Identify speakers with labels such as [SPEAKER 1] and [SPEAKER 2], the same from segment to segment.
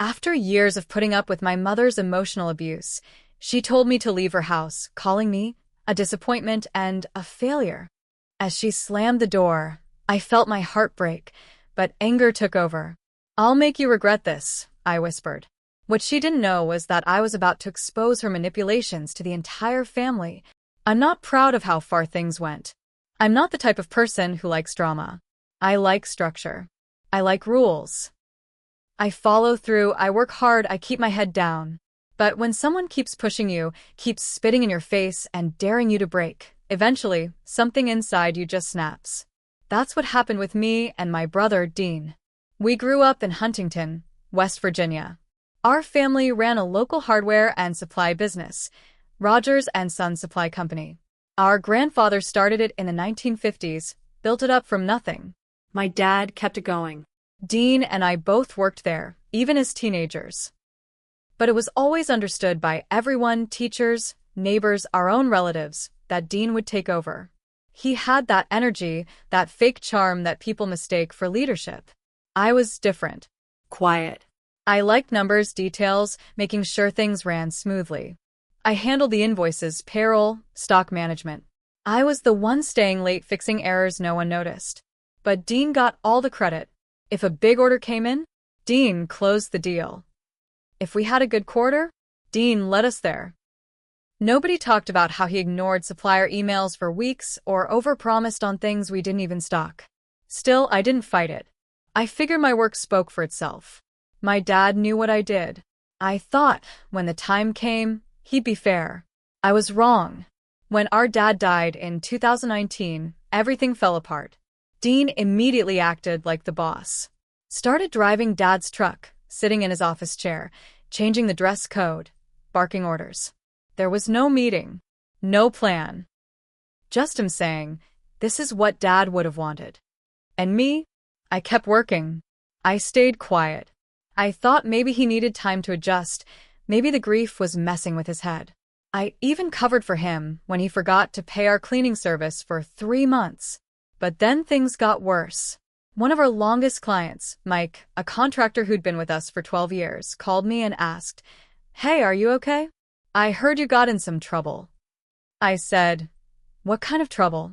[SPEAKER 1] After years of putting up with my mother's emotional abuse, she told me to leave her house, calling me a disappointment and a failure. As she slammed the door, I felt my heart break, but anger took over. "I'll make you regret this," I whispered. What she didn't know was that I was about to expose her manipulations to the entire family. I'm not proud of how far things went. I'm not the type of person who likes drama. I like structure. I like rules. I follow through, I work hard, I keep my head down. But when someone keeps pushing you, keeps spitting in your face and daring you to break, eventually, something inside you just snaps. That's what happened with me and my brother, Dean. We grew up in Huntington, West Virginia. Our family ran a local hardware and supply business, Rogers and Sons Supply Company. Our grandfather started it in the 1950s, built it up from nothing.
[SPEAKER 2] My dad kept it going.
[SPEAKER 1] Dean and I both worked there, even as teenagers. But it was always understood by everyone, teachers, neighbors, our own relatives, that Dean would take over. He had that energy, that fake charm that people mistake for leadership. I was different.
[SPEAKER 2] Quiet.
[SPEAKER 1] I liked numbers, details, making sure things ran smoothly. I handled the invoices, payroll, stock management. I was the one staying late fixing errors no one noticed. But Dean got all the credit. If a big order came in, Dean closed the deal. If we had a good quarter, Dean led us there. Nobody talked about how he ignored supplier emails for weeks or overpromised on things we didn't even stock. Still, I didn't fight it. I figured my work spoke for itself. My dad knew what I did. I thought, when the time came, he'd be fair. I was wrong. When our dad died in 2019, everything fell apart. Dean immediately acted like the boss. Started driving Dad's truck, sitting in his office chair, changing the dress code, barking orders. There was no meeting, no plan. Just him saying, "This is what Dad would have wanted." And me? I kept working. I stayed quiet. I thought maybe he needed time to adjust, maybe the grief was messing with his head. I even covered for him when he forgot to pay our cleaning service for 3 months. But then things got worse. One of our longest clients, Mike, a contractor who'd been with us for 12 years, called me and asked, "Hey, are you okay? I heard you got in some trouble." I said, "What kind of trouble?"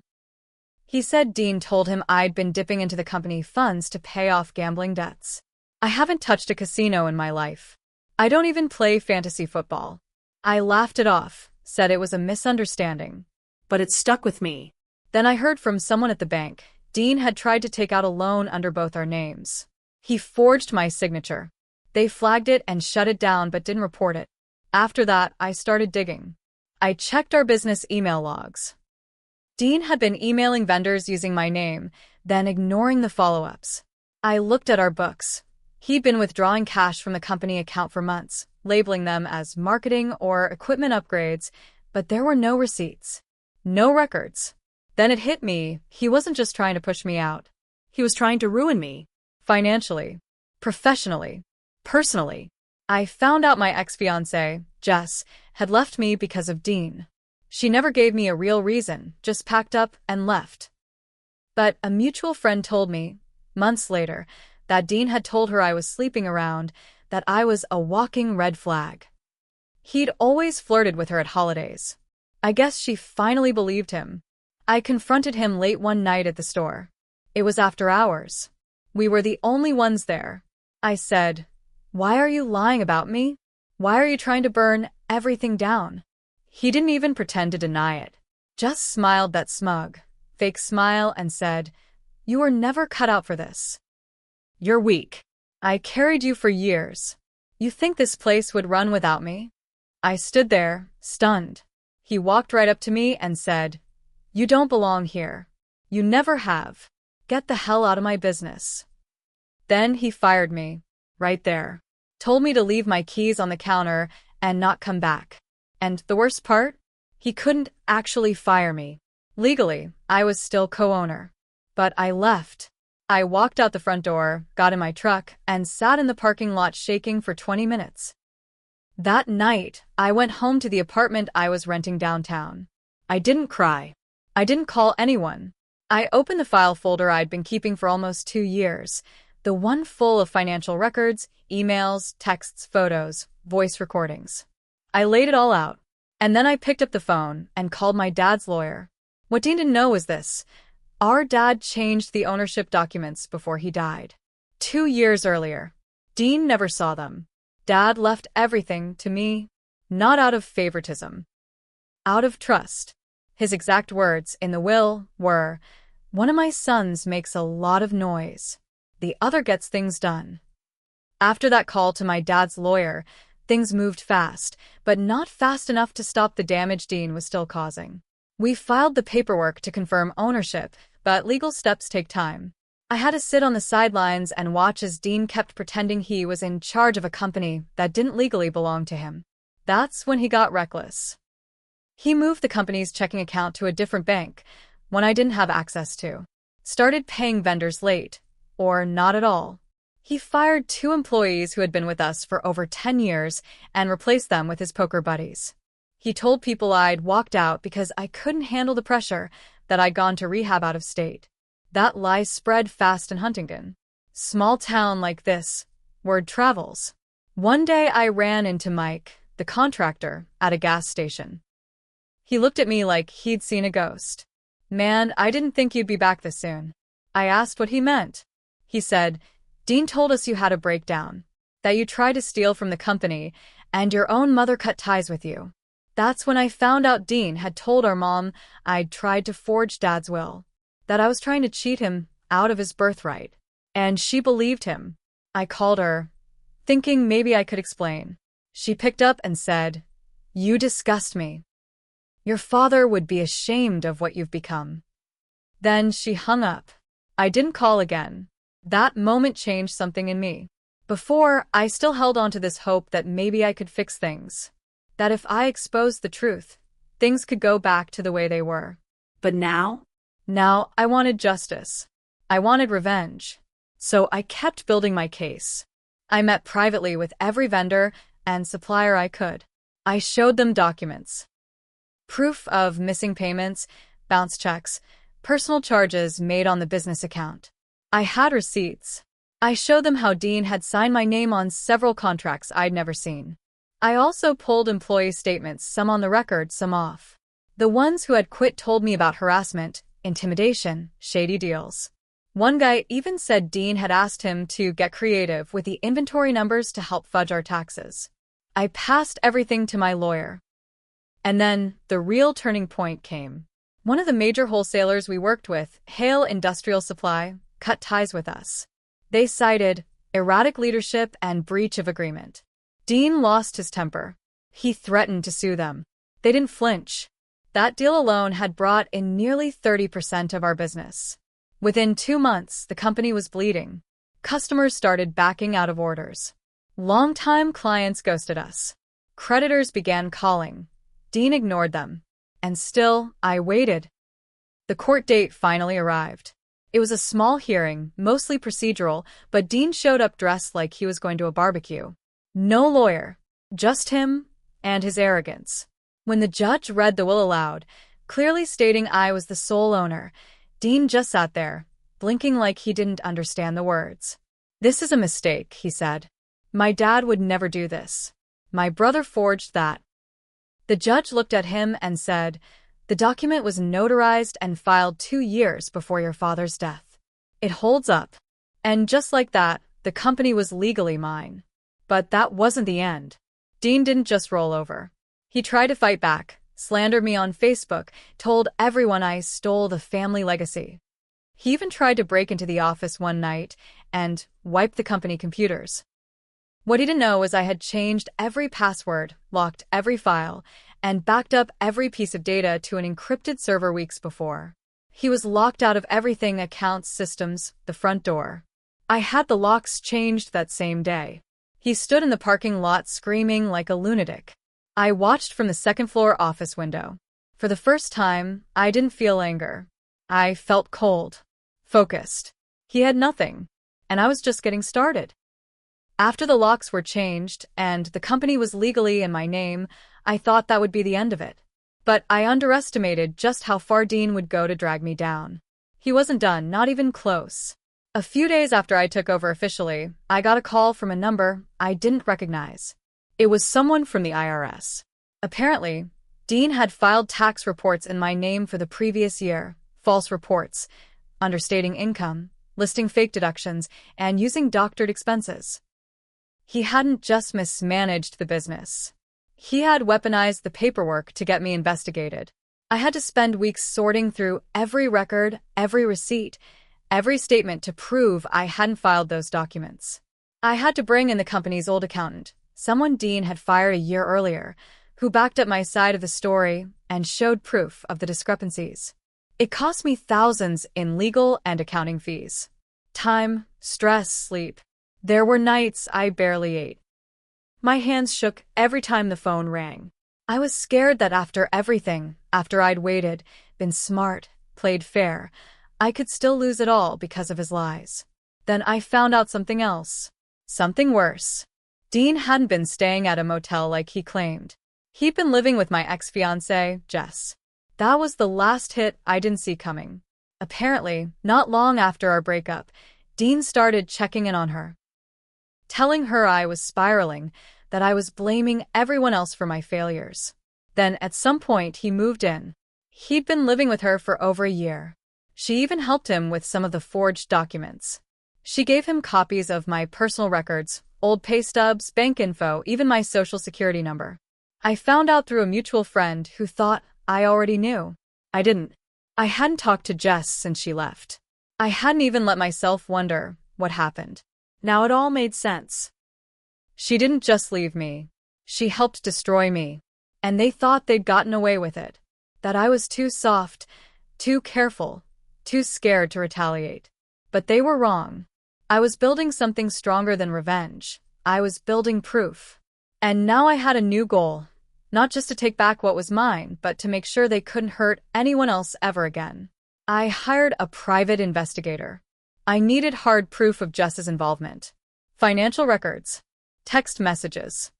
[SPEAKER 1] He said Dean told him I'd been dipping into the company funds to pay off gambling debts. I haven't touched a casino in my life. I don't even play fantasy football. I laughed it off, said it was a misunderstanding.
[SPEAKER 2] But it stuck with me.
[SPEAKER 1] Then I heard from someone at the bank. Dean had tried to take out a loan under both our names. He forged my signature. They flagged it and shut it down but didn't report it. After that, I started digging. I checked our business email logs. Dean had been emailing vendors using my name, then ignoring the follow-ups. I looked at our books. He'd been withdrawing cash from the company account for months, labeling them as marketing or equipment upgrades, but there were no receipts. No records. Then it hit me, he wasn't just trying to push me out.
[SPEAKER 2] He was trying to ruin me.
[SPEAKER 1] Financially, professionally, personally. I found out my ex-fiancée, Jess, had left me because of Dean. She never gave me a real reason, just packed up and left. But a mutual friend told me, months later, that Dean had told her I was sleeping around, that I was a walking red flag. He'd always flirted with her at holidays. I guess she finally believed him. I confronted him late one night at the store. It was after hours. We were the only ones there. I said, "Why are you lying about me? Why are you trying to burn everything down?" He didn't even pretend to deny it. Just smiled that smug, fake smile and said, "You were never cut out for this. You're weak. I carried you for years. You think this place would run without me?" I stood there, stunned. He walked right up to me and said, "You don't belong here. You never have. Get the hell out of my business." Then he fired me. Right there. Told me to leave my keys on the counter and not come back. And the worst part? He couldn't actually fire me. Legally, I was still co-owner. But I left. I walked out the front door, got in my truck, and sat in the parking lot shaking for 20 minutes. That night, I went home to the apartment I was renting downtown. I didn't cry. I didn't call anyone. I opened the file folder I'd been keeping for almost 2 years, The one full of financial records, emails, texts, photos, voice recordings. I laid it all out. And then I picked up the phone and called my dad's lawyer. What Dean didn't know was this. Our dad changed the ownership documents before he died. 2 years earlier. Dean never saw them. Dad left everything to me, not out of favoritism, out of trust. His exact words in the will were, "One of my sons makes a lot of noise. The other gets things done." After that call to my dad's lawyer, things moved fast, but not fast enough to stop the damage Dean was still causing. We filed the paperwork to confirm ownership, but legal steps take time. I had to sit on the sidelines and watch as Dean kept pretending he was in charge of a company that didn't legally belong to him. That's when he got reckless. He moved the company's checking account to a different bank, one I didn't have access to. Started paying vendors late, or not at all. He fired 2 employees who had been with us for over 10 years and replaced them with his poker buddies. He told people I'd walked out because I couldn't handle the pressure, that I'd gone to rehab out of state. That lie spread fast in Huntington. Small town like this, word travels. One day I ran into Mike, the contractor, at a gas station. He looked at me like he'd seen a ghost. "Man, I didn't think you'd be back this soon." I asked what he meant. He said, "Dean told us you had a breakdown, that you tried to steal from the company, and your own mother cut ties with you." That's when I found out Dean had told our mom I'd tried to forge Dad's will, that I was trying to cheat him out of his birthright. And she believed him. I called her, thinking maybe I could explain. She picked up and said, "You disgust me. Your father would be ashamed of what you've become." Then she hung up. I didn't call again. That moment changed something in me. Before, I still held on to this hope that maybe I could fix things. That if I exposed the truth, things could go back to the way they were.
[SPEAKER 2] But now?
[SPEAKER 1] Now, I wanted justice. I wanted revenge. So I kept building my case. I met privately with every vendor and supplier I could. I showed them documents. Proof of missing payments, bounced checks, personal charges made on the business account. I had receipts. I showed them how Dean had signed my name on several contracts I'd never seen. I also pulled employee statements, some on the record, some off. The ones who had quit told me about harassment, intimidation, shady deals. One guy even said Dean had asked him to get creative with the inventory numbers to help fudge our taxes. I passed everything to my lawyer. And then, the real turning point came. One of the major wholesalers we worked with, Hale Industrial Supply, cut ties with us. They cited erratic leadership and breach of agreement. Dean lost his temper. He threatened to sue them. They didn't flinch. That deal alone had brought in nearly 30% of our business. Within 2 months, the company was bleeding. Customers started backing out of orders. Longtime clients ghosted us. Creditors began calling. Dean ignored them. And still, I waited. The court date finally arrived. It was a small hearing, mostly procedural, but Dean showed up dressed like he was going to a barbecue. No lawyer, just him and his arrogance. When the judge read the will aloud, clearly stating I was the sole owner, Dean just sat there, blinking like he didn't understand the words. "This is a mistake," he said. "My dad would never do this. My brother forged that." The judge looked at him and said, "The document was notarized and filed 2 years before your father's death. It holds up." And just like that, the company was legally mine. But that wasn't the end. Dean didn't just roll over. He tried to fight back, slandered me on Facebook, told everyone I stole the family legacy. He even tried to break into the office one night and wipe the company computers. What he didn't know was I had changed every password, locked every file, and backed up every piece of data to an encrypted server weeks before. He was locked out of everything: accounts, systems, the front door. I had the locks changed that same day. He stood in the parking lot screaming like a lunatic. I watched from the second-floor office window. For the first time, I didn't feel anger. I felt cold, focused. He had nothing, and I was just getting started. After the locks were changed and the company was legally in my name, I thought that would be the end of it. But I underestimated just how far Dean would go to drag me down. He wasn't done, not even close. A few days after I took over officially, I got a call from a number I didn't recognize. It was someone from the IRS. Apparently, Dean had filed tax reports in my name for the previous year, false reports, understating income, listing fake deductions, and using doctored expenses. He hadn't just mismanaged the business. He had weaponized the paperwork to get me investigated. I had to spend weeks sorting through every record, every receipt, every statement to prove I hadn't filed those documents. I had to bring in the company's old accountant, someone Dean had fired a year earlier, who backed up my side of the story and showed proof of the discrepancies. It cost me thousands in legal and accounting fees. Time, stress, sleep. There were nights I barely ate. My hands shook every time the phone rang. I was scared that after everything, after I'd waited, been smart, played fair, I could still lose it all because of his lies. Then I found out something else. Something worse. Dean hadn't been staying at a motel like he claimed. He'd been living with my ex-fiancée, Jess. That was the last hit I didn't see coming. Apparently, not long after our breakup, Dean started checking in on her, telling her I was spiraling, that I was blaming everyone else for my failures. Then, at some point, he moved in. He'd been living with her for over a year. She even helped him with some of the forged documents. She gave him copies of my personal records, old pay stubs, bank info, even my social security number. I found out through a mutual friend who thought I already knew. I didn't. I hadn't talked to Jess since she left. I hadn't even let myself wonder what happened. Now it all made sense. She didn't just leave me. She helped destroy me. And they thought they'd gotten away with it. That I was too soft, too careful, too scared to retaliate. But they were wrong. I was building something stronger than revenge. I was building proof. And now I had a new goal. Not just to take back what was mine, but to make sure they couldn't hurt anyone else ever again. I hired a private investigator. I needed hard proof of Jess's involvement. Financial records. Text messages.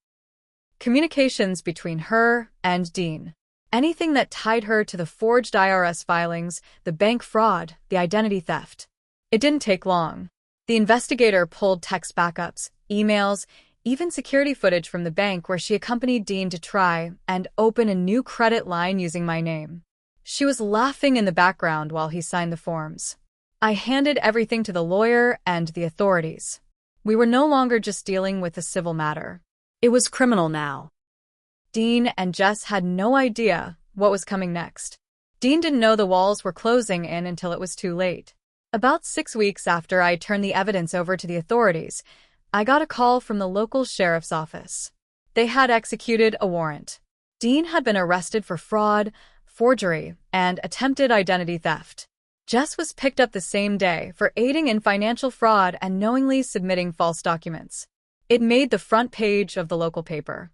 [SPEAKER 1] Communications between her and Dean. Anything that tied her to the forged IRS filings, the bank fraud, the identity theft. It didn't take long. The investigator pulled text backups, emails, even security footage from the bank where she accompanied Dean to try and open a new credit line using my name. She was laughing in the background while he signed the forms. I handed everything to the lawyer and the authorities. We were no longer just dealing with a civil matter.
[SPEAKER 2] It was criminal now.
[SPEAKER 1] Dean and Jess had no idea what was coming next. Dean didn't know the walls were closing in until it was too late. About 6 weeks after I turned the evidence over to the authorities, I got a call from the local sheriff's office. They had executed a warrant. Dean had been arrested for fraud, forgery, and attempted identity theft. Jess was picked up the same day for aiding in financial fraud and knowingly submitting false documents. It made the front page of the local paper.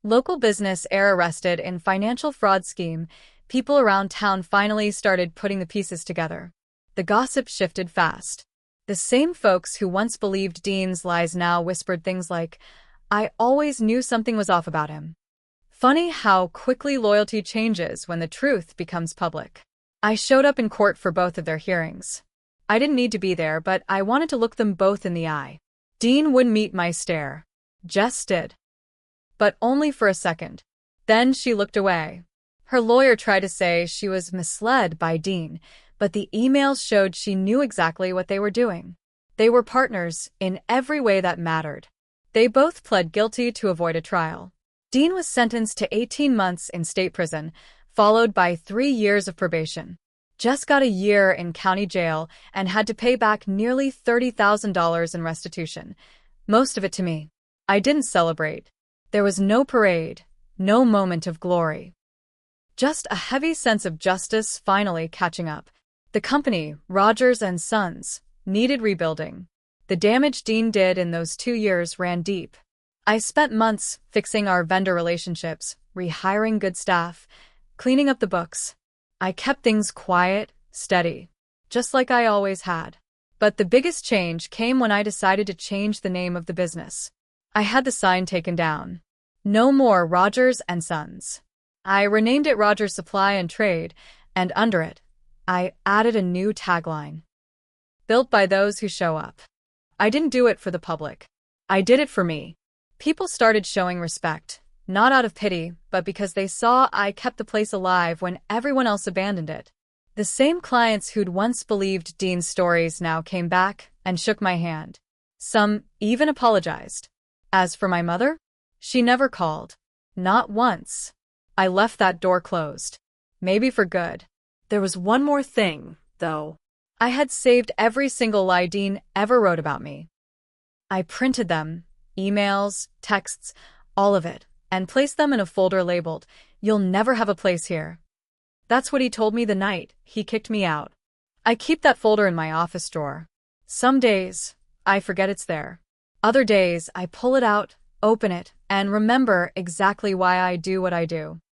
[SPEAKER 1] Local business heir arrested in financial fraud scheme. People around town finally started putting the pieces together. The gossip shifted fast. The same folks who once believed Dean's lies now whispered things like, "I always knew something was off about him." Funny how quickly loyalty changes when the truth becomes public. I showed up in court for both of their hearings. I didn't need to be there, but I wanted to look them both in the eye. Dean wouldn't meet my stare. Jess did. But only for a second. Then she looked away. Her lawyer tried to say she was misled by Dean, but the emails showed she knew exactly what they were doing. They were partners in every way that mattered. They both pled guilty to avoid a trial. Dean was sentenced to 18 months in state prison, followed by 3 years of probation. Jess got a year in county jail and had to pay back nearly $30,000 in restitution, most of it to me. I didn't celebrate. There was no parade, no moment of glory. Just a heavy sense of justice finally catching up. The company, Rogers & Sons, needed rebuilding. The damage Dean did in those 2 years ran deep. I spent months fixing our vendor relationships, rehiring good staff, cleaning up the books. I kept things quiet, steady, just like I always had. But the biggest change came when I decided to change the name of the business. I had the sign taken down. No more Rogers & Sons. I renamed it Rogers Supply and Trade, and under it, I added a new tagline. built by those who show up. I didn't do it for the public. I did it for me. People started showing respect, not out of pity, but because they saw I kept the place alive when everyone else abandoned it. The same clients who'd once believed Dean's stories now came back and shook my hand. Some even apologized. As for my mother, she never called. Not once. I left that door closed. Maybe for good.
[SPEAKER 2] There was one more thing, though.
[SPEAKER 1] I had saved every single lie Dean ever wrote about me. I printed them, emails, texts, all of it, and placed them in a folder labeled, "You'll never have a place here." That's what he told me the night he kicked me out. I keep that folder in my office drawer. Some days, I forget it's there. Other days, I pull it out, open it, and remember exactly why I do what I do.